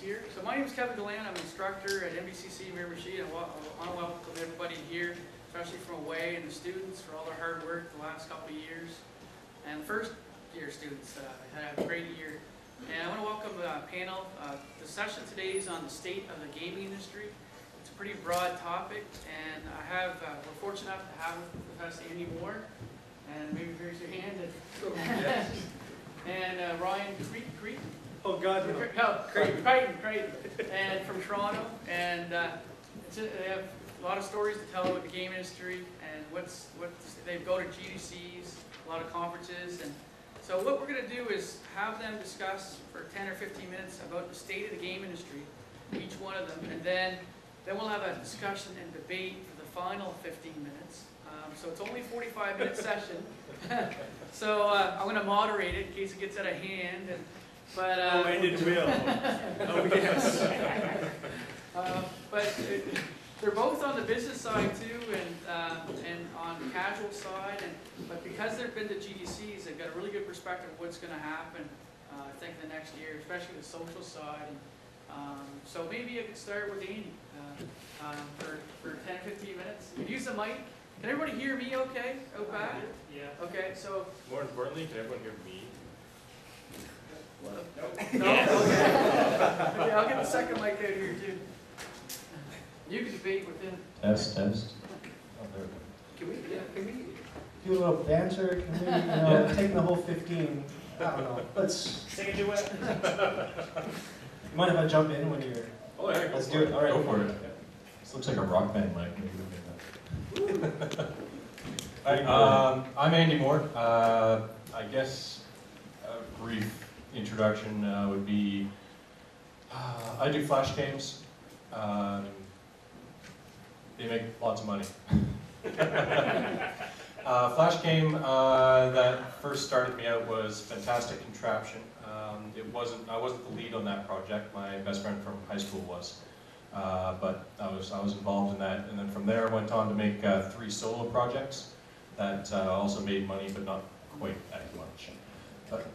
here. So my name is Kevin Deland. I'm an instructor at MBCC Miramichi, and I want to welcome everybody here, especially from away, and the students for all their hard work the last couple of years. And the first year students had a great year. And I want to welcome the panel. The session today is on the state of the gaming industry. It's a pretty broad topic, and we're fortunate enough to have with us Andy Moore, and maybe raise your hand. And Ryan Creed. Oh God, no. Crichton, and from Toronto, and they have a lot of stories to tell about the game industry and they go to GDCs, a lot of conferences, and so what we're going to do is have them discuss for 10 or 15 minutes about the state of the game industry, each one of them, and then we'll have a discussion and debate for the final 15 minutes. So it's only a 45-minute session. So I'm going to moderate it in case it gets out of hand. And it will. Oh yes. But they're both on the business side too, and on the casual side. But because they've been to GDCs, they've got a really good perspective of what's going to happen. I think the next year, especially the social side. So maybe I could start with Andy for 10, 15 minutes. You can use the mic. Can everybody hear me okay? Out back? Yeah. Okay, so. More importantly, can everyone hear me? No? Okay, I'll get the second mic out here too. You can debate within. Test. Can we Do a little banter? Can we, take the whole 15? I don't know. Let's Sing a duet. mind if I jump in when you're? Oh yeah, Let's do it. All right, go for it. This looks like a rock band mic. Maybe we'll I'm Andy Moore. I guess a brief introduction would be, I do flash games. They make lots of money. Flash game that first started me out was Fantastic Contraption. I wasn't the lead on that project. My best friend from high school was. But I was involved in that, and then from there I went on to make 3 solo projects that also made money, but not quite as much. But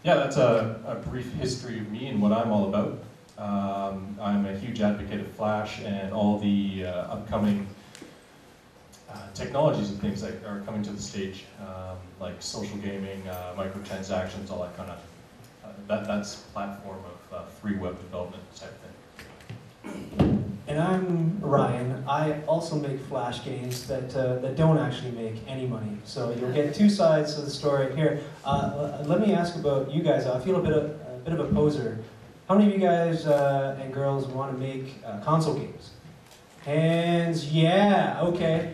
yeah, that's a brief history of me and what I'm all about. I'm a huge advocate of Flash and all the upcoming technologies and things that are coming to the stage, like social gaming, microtransactions, all that kind of. That's platform of free web development type thing. And I'm Ryan. I also make flash games that don't actually make any money. So you'll get 2 sides of the story here. Let me ask about you guys. I feel a bit of a poser. How many of you guys and girls want to make console games? Hands, yeah. Okay,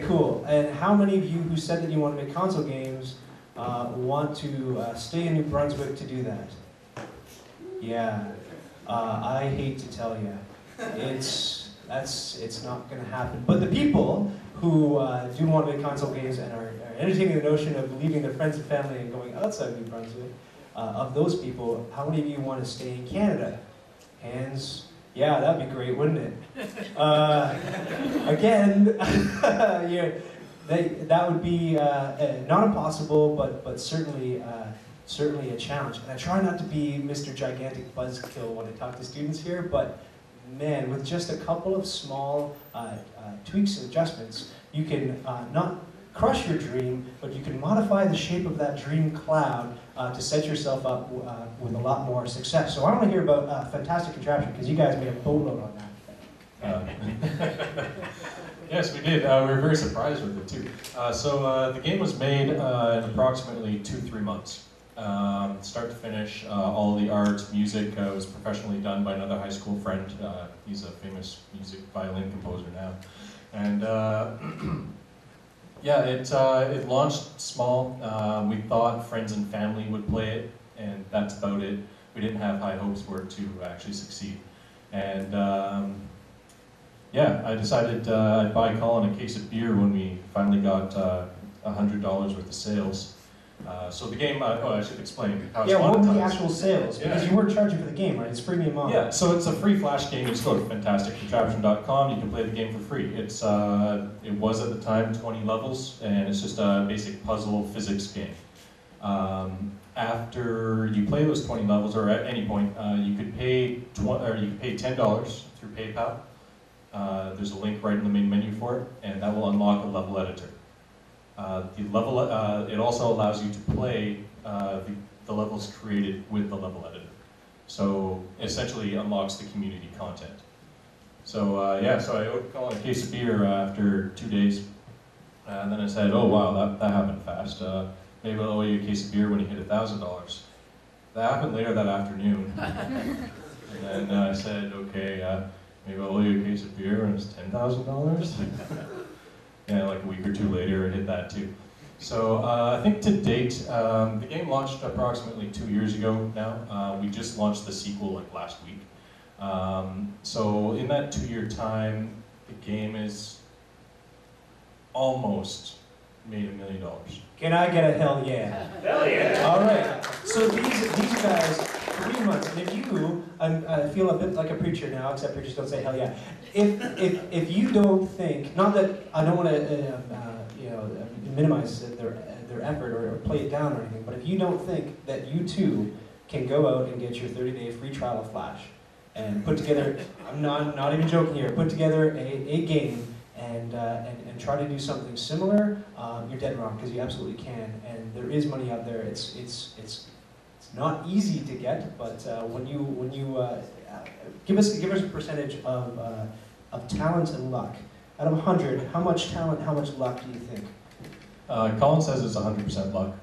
cool. And how many of you who said that you want to make console games want to stay in New Brunswick to do that? Yeah. I hate to tell you, it's not going to happen. But the people who do want to make console games and are entertaining the notion of leaving their friends and family and going outside New Brunswick, of those people, how many of you want to stay in Canada? Hands. Yeah, that'd be great, wouldn't it? Again, that would be not impossible, but certainly a challenge. And I try not to be Mr. Gigantic Buzzkill when I talk to students here, but man, with just a couple of small tweaks and adjustments, you can not crush your dream, but you can modify the shape of that dream cloud to set yourself up with a lot more success. So I want to hear about Fantastic Contraption, because you guys made a boatload on that. Yes, we did. We were very surprised with it too. So the game was made in approximately 2-3 months. Start to finish, all the art, music was professionally done by another high school friend. He's a famous violin composer now. And yeah, it launched small. We thought friends and family would play it, and that's about it. We didn't have high hopes for it to actually succeed. And yeah, I decided I'd buy Colin a case of beer when we finally got $100 worth of sales. So the game, I should explain how it's monetized. Yeah, what were the actual sales? Yeah. Because you weren't charging for the game, right? It's freemium on. Yeah, so it's a free flash game. You just go to fantasticcontraption.com. You can play the game for free. It was at the time 20 levels, and it's just a basic puzzle physics game. after you play those 20 levels, or at any point, you could pay $10 through PayPal. There's a link right in the main menu for it, and that will unlock a level editor. It also allows you to play the levels created with the level editor. So essentially unlocks the community content. So yeah, so I got a case of beer after 2 days, and then I said, oh wow, that happened fast. Maybe I'll owe you a case of beer when you hit $1,000. That happened later that afternoon. And then I said, okay, maybe I'll owe you a case of beer, and it's $10,000. And like a week or two later, it hit that too. So I think to date, the game launched approximately 2 years ago now. We just launched the sequel like last week. So in that 2-year time, the game is almost made $1 million. Can I get a hell yeah? Hell yeah! All right. So these guys, 3 months, and if you, I feel a bit like a preacher now, except preachers don't say hell yeah. If you don't think, not that I don't want to minimize their effort or play it down or anything, but if you don't think that you too can go out and get your 30-day free trial of Flash and put together, I'm not even joking here, put together a game and try to do something similar, you're dead wrong, because you absolutely can, and there is money out there. It's not easy to get, but when you give us a percentage of talent and luck. Out of 100, how much talent, how much luck do you think? Colin says it's 100% luck.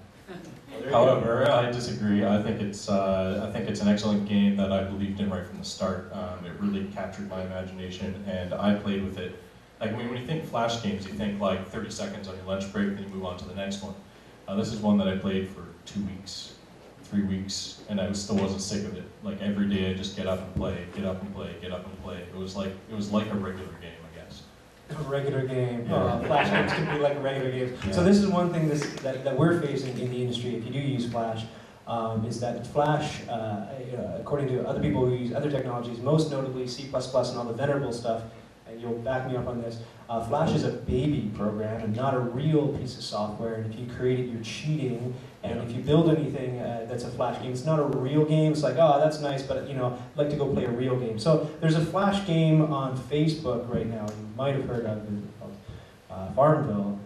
However, I disagree. I think it's an excellent game that I believed in right from the start. It really captured my imagination, and I played with it. Like when you think Flash games, you think like 30 seconds on your lunch break, then you move on to the next one. This is one that I played for 2 weeks, 3 weeks, and I still wasn't sick of it. Like every day, I just get up and play, get up and play, get up and play. It was like a regular game, I guess. A regular game. Yeah. Flash games can be like a regular game. Yeah. So this is one thing that we're facing in the industry, if you do use Flash, is that Flash, according to other people who use other technologies, most notably C++ and all the venerable stuff, and you'll back me up on this, Flash is a baby program and not a real piece of software, and if you create it, you're cheating, and if you build anything that's a Flash game, it's not a real game. It's like, oh, that's nice, but I'd like to go play a real game. So there's a Flash game on Facebook right now, you might have heard of it, called Farmville,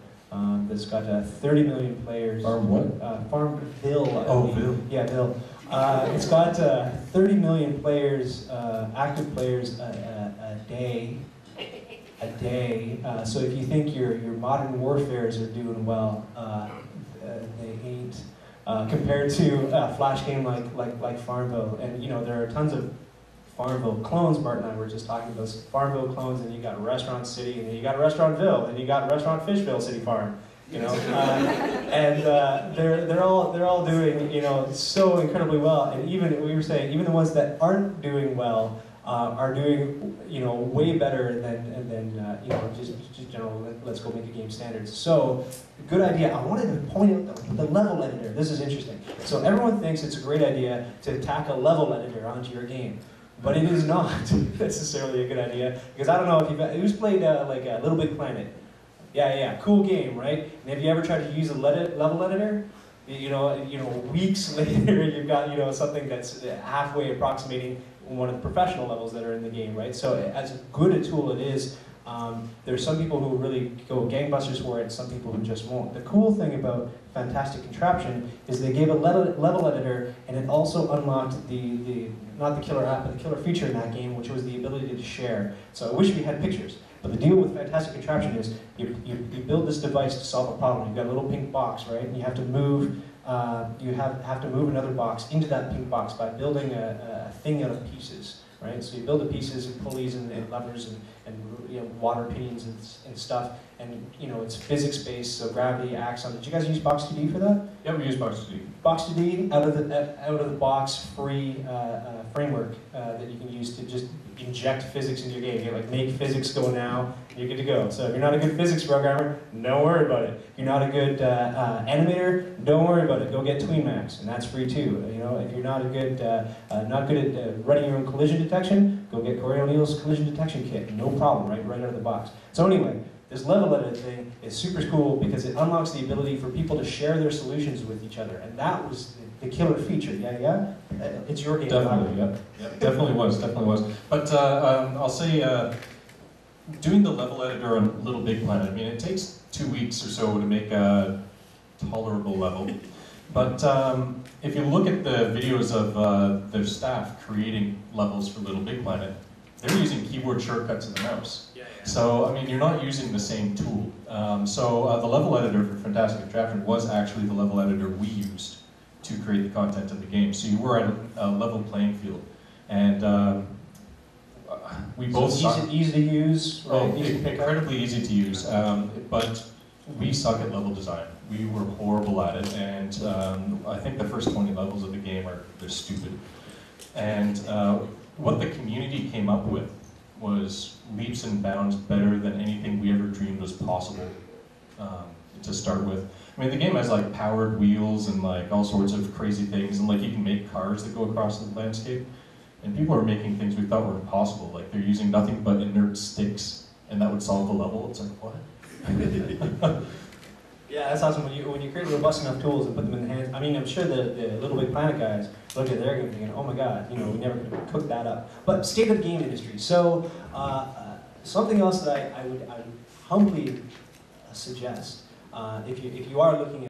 that's got 30 million players. Farm what? Farmville. Oh, Ville. Yeah, Ville. It's got 30 million players, active players a day. So if you think your modern warfares are doing well, they ain't. Compared to a Flash game like Farmville, and there are tons of Farmville clones. Bart and I were just talking about Farmville clones, and you got Restaurant City, and then you got Restaurantville, and you got Restaurant Fishville City Farm. And they're all doing so incredibly well, and even we were saying even the ones that aren't doing well are doing way better than just general let's go make a game standards. So good idea. I wanted to point out the level editor. This is interesting. So everyone thinks it's a great idea to tack a level editor onto your game, but it is not necessarily a good idea, because I don't know if who's played like Little Big Planet. Yeah, cool game, right? And have you ever tried to use a level editor? Weeks later, you've got something that's halfway approximating one of the professional levels that are in the game, right? So as good a tool it is, there's some people who really go gangbusters for it, and some people who just won't. The cool thing about Fantastic Contraption is they gave a level editor, and it also unlocked not the killer app, but the killer feature in that game, which was the ability to share. So I wish we had pictures. But the deal with Fantastic Contraption is you build this device to solve a problem. You've got a little pink box, right? And you have to move another box into that pink box by building a thing out of pieces, right? So you build the pieces and pulleys and levers and water pinions and stuff, and it's physics-based, so gravity acts on it. Did you guys use Box2D for that? Yeah, we use Box2D. Box2D, out of the box free framework that you can use to just inject physics into your game. You like make physics go now, you're good to go. So if you're not a good physics programmer, don't worry about it. If you're not a good animator, don't worry about it. Go get TweenMax, and that's free too. If you're not good at running your own collision detection, go get Corey O'Neill's collision detection kit. No problem, right out of the box. So anyway, this level editor thing is super cool because it unlocks the ability for people to share their solutions with each other, and that was the the killer feature. Yeah. It's your game. Definitely, yep. Definitely was. But I'll say, doing the level editor on Little Big Planet, I mean, it takes 2 weeks or so to make a tolerable level. But if you look at the videos of their staff creating levels for Little Big Planet, they're using keyboard shortcuts and the mouse. So, I mean, you're not using the same tool. The level editor for Fantastic Attraction was actually the level editor we used to create the content of the game. So you were at a level playing field. And we both so easy to use, right? Oh, incredibly easy to use, but we suck at level design. We were horrible at it, and I think the first 20 levels of the game they're stupid. And what the community came up with was leaps and bounds better than anything we ever dreamed was possible to start with. I mean, the game has like powered wheels and like all sorts of crazy things, and like you can make cars that go across the landscape. And people are making things we thought were impossible. Like they're using nothing but inert sticks, and that would solve the level. It's like, what? Yeah, that's awesome. When you create robust enough tools and put them in the hands, I mean, I'm sure the Little Big Planet guys look at their game thinking, oh my god, we never could have cooked that up. But state of the game industry. So something else that I would humbly suggest, if you are looking at